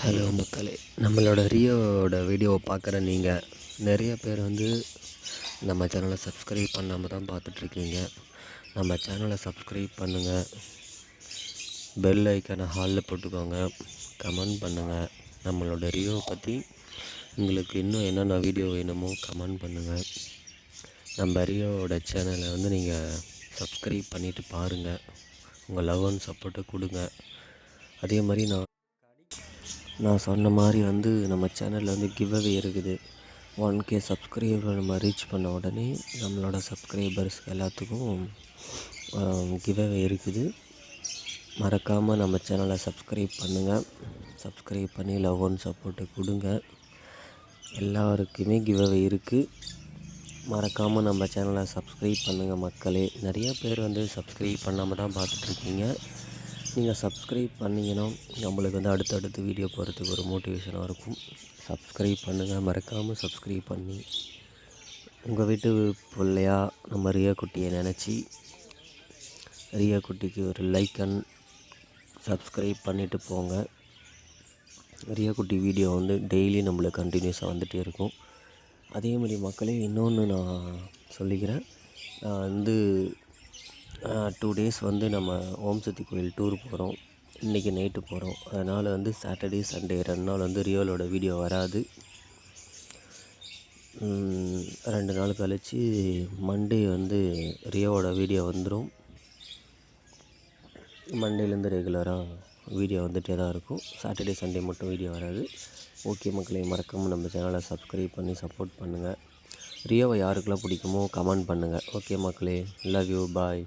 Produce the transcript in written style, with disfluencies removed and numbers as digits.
Hello மக்களே, நம்மளோட ரியோவோட வீடியோவை பார்க்குற நீங்கள் நிறைய பேர் வந்து நம்ம சேனலை சப்ஸ்கிரைப் பண்ணாமல் தான் பார்த்துட்ருக்கீங்க. நம்ம சேனலை சப்ஸ்கிரைப் பண்ணுங்கள், பெல் ஐக்கானை ஹாலில் போட்டுக்கோங்க, கமெண்ட் பண்ணுங்கள். நம்மளோட ரியோவை பற்றி உங்களுக்கு இன்னும் என்னென்ன வீடியோ வேணுமோ கமெண்ட் பண்ணுங்கள். நம்ம ரியோவோட சேனலை வந்து நீங்கள் சப்ஸ்கிரைப் பண்ணிவிட்டு பாருங்கள். உங்கள் லவ் அண்ட் சப்போர்ட்டை கொடுங்க. அதே மாதிரி நான் சொன்ன மாதிரி வந்து நம்ம சேனலில் வந்து கிவ்அவே இருக்குது. 1K சப்ஸ்கிரைபர் நம்ம ரீச் பண்ண உடனே நம்மளோட சப்ஸ்கிரைபர்ஸ் எல்லாத்துக்கும் கிவ்அவே இருக்குது. மறக்காமல் நம்ம சேனலை சப்ஸ்கிரைப் பண்ணுங்கள். சப்ஸ்கிரைப் பண்ணி லவ் அண்ட் சப்போர்ட்டை கொடுங்க. எல்லாருக்குமே கிவ்அவே இருக்குது. மறக்காமல் நம்ம சேனலை சப்ஸ்கிரைப் பண்ணுங்கள் மக்களே. நிறைய பேர் வந்து சப்ஸ்கிரைப் பண்ணாமல் தான் பார்த்துட்ருக்கீங்க. நீங்கள் சப்ஸ்கிரைப் பண்ணிங்கன்னா நம்மளுக்கு வந்து அடுத்தடுத்து வீடியோ போகிறதுக்கு ஒரு மோட்டிவேஷனாக இருக்கும். சப்ஸ்கிரைப் பண்ணுங்கள். மறக்காமல் சப்ஸ்கிரைப் பண்ணி உங்கள் வீட்டு பிள்ளையா நம்ம ரியா குட்டியை நினச்சி ரியா குட்டிக்கு ஒரு லைக் அண்ட் சப்ஸ்கிரைப் பண்ணிவிட்டு போங்க. ரியா குட்டி வீடியோ வந்து டெய்லி நம்மளுக்கு கண்டினியூஸாக வந்துகிட்டே இருக்கும். அதேமாதிரி மக்களே, இன்னொன்று நான் சொல்லிக்கிறேன். நான் வந்து 2 டேஸ் வந்து நம்ம ஓம் சக்தி கோயில் டூர் போகிறோம். இன்றைக்கி நைட்டு போகிறோம். அதனால் வந்து சாட்டர்டே சண்டே 2 நாள் வந்து ரியோலோட வீடியோ வராது. 2 நாள் கழித்து மண்டே வந்து ரியோவோட வீடியோ வந்துடும். மண்டேலேருந்து ரெகுலராக வீடியோ வந்துகிட்டே தான் இருக்கும். சாட்டர்டே சண்டே மட்டும் வீடியோ வராது. ஓகே மக்களே, மறக்காமல் நம்ம சேனலை சப்ஸ்கிரைப் பண்ணி சப்போர்ட் பண்ணுங்கள். ரியோவை யாருக்கெல்லாம் பிடிக்குமோ கமெண்ட் பண்ணுங்கள். ஓகே மக்களே, லவ் யூ, பாய்.